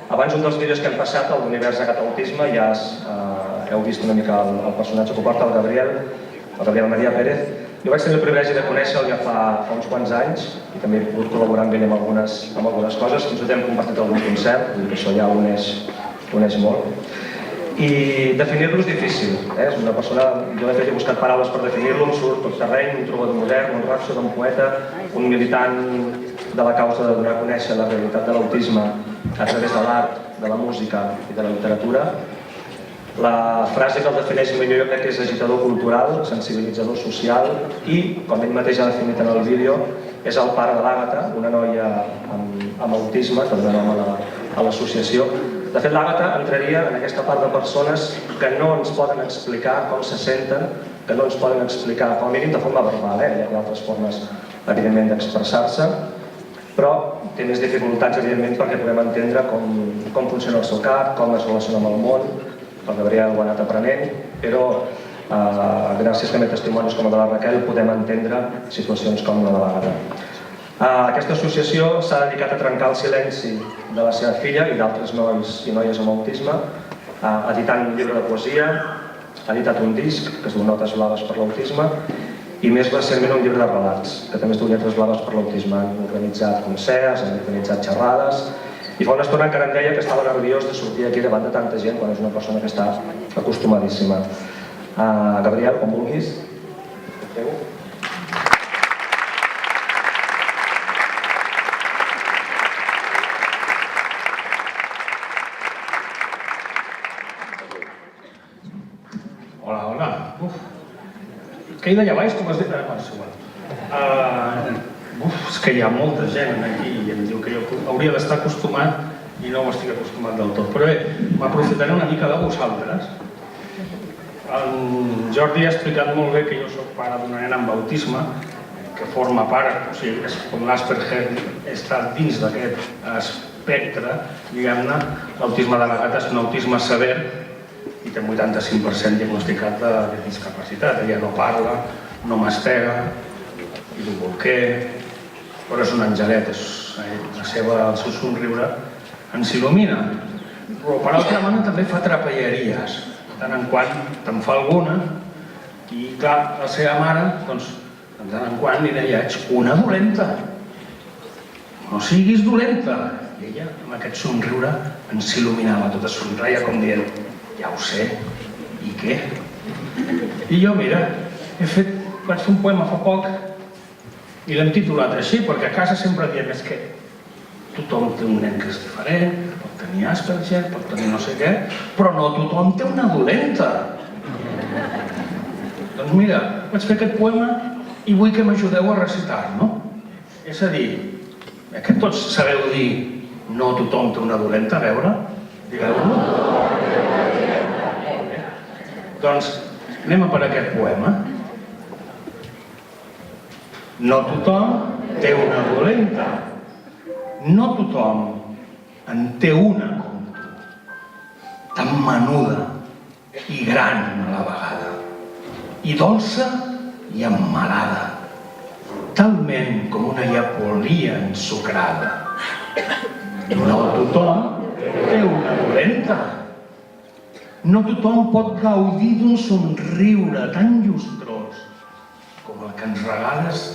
Abans, un dels vídeos que hem passat, el d'Univers Agat Autisme, ja heu vist una mica el personatge que porta, el Gabriel Maria Pérez. Jo vaig tenir el privilegi de conèixer-lo ja fa uns quants anys i també he pogut col·laborar amb ell en algunes coses. Fins i tot hem compartit algun concert, vull dir que això ja uneix molt. I definir-lo és difícil. És una persona, jo de fet he buscat paraules per definir-lo, un surt tot terreny, un trobador modern, un rhapsode, un poeta, un militant de la causa de donar a conèixer la realitat de l'autisme a través de l'art, de la música i de la literatura. La frase que el defineix millor jo crec que és agitador cultural, sensibilitzador social i, com ell mateix ha definit en el vídeo, és el pare de l'Àgata, una noia amb autisme, que dona nom a l'associació. De fet, l'Àgata entraria en aquesta part de persones que no ens poden explicar com se senten, que no ens poden explicar, com a mínim de forma verbal, hi ha altres formes, evidentment, d'expressar-se, però té més dificultats, evidentment, perquè podem entendre com funciona el seu cap, com es relaciona amb el món. El Gabriel ho ha anat aprenent, però gràcies també a testimonis com el de la Raquel podem entendre situacions com la de l'Àgata. Aquesta associació s'ha dedicat a trencar el silenci de la seva filla i d'altres nois i noies amb autisme, editant un llibre de poesia, ha editat un disc que es diu Notes blaves per l'autisme i més recentment un llibre de relats, que també es diu Lletres blaves per l'autisme. Han organitzat concerts, han organitzat xerrades i fa una estona encara em deia que estava nerviós de sortir aquí davant de tanta gent quan és una persona que està acostumadíssima. Gabriel, com vulguis. Hola, hola. Què hi deia baix? Com es diu? És que hi ha molta gent aquí i em diu que jo hauria d'estar acostumat i no ho estic acostumat del tot. Però bé, m'aprofitaré una mica de vosaltres. En Jordi ha explicat molt bé que jo soc pare d'una nena amb autisme que forma part, o sigui, com l'Asperger està dins d'aquest espectre, diguem-ne, l'autisme de l'Àgata és un autisme sever i té un 85% diagnosticat de discapacitat. Ella no parla, no mastega, i diu bolquer, però és un angelet, el seu somriure ens il·lumina. Però per altra banda també fa trapelleries, de tant en quant te'n fa alguna, i clar, la seva mare, doncs, de tant en quant li deia, ets una dolenta, no siguis dolenta. I ella, amb aquest somriure, ens il·luminava, tota somreia com dient, ja ho sé, i què? I jo, mira, vaig fer un poema fa poc i l'hem titulat així, perquè a casa sempre diem és que tothom té un nen que és diferent, pot tenir Asperger, pot tenir no sé què, però no tothom té una dolenta. Doncs mira, vaig fer aquest poema i vull que m'ajudeu a recitar-lo. És a dir, que tots sabeu dir no tothom té una dolenta, a veure? Digueu-lo. Doncs anem a per aquest poema. No tothom té una dolenta. No tothom en té una com tu. Tan menuda i gran a la vegada. I dolça i emmalada. Talment com una llepolia ensucrada. No tothom té una dolenta. No tothom pot gaudir d'un somriure tan llustrós com el que ens regales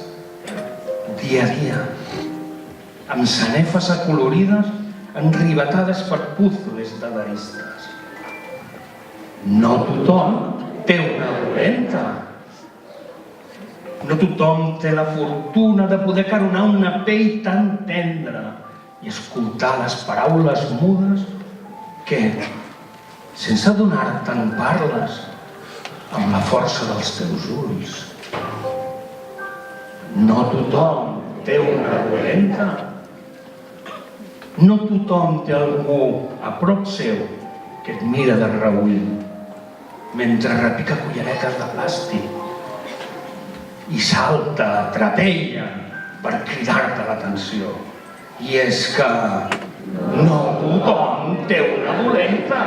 dia a dia, amb sanefes acolorides enrivetades per puzles dadaistes. No tothom té una dolenta. No tothom té la fortuna de poder caronar una pell tan tendra i escoltar les paraules mudes que, sense adonar-te'n, parles amb la força dels teus ulls. No tothom té una dolenta. No tothom té algú a prop seu que et mira de reüll mentre repica culleretes de plàstic i salta, trapella per cridar-te l'atenció. I és que no tothom té una dolenta.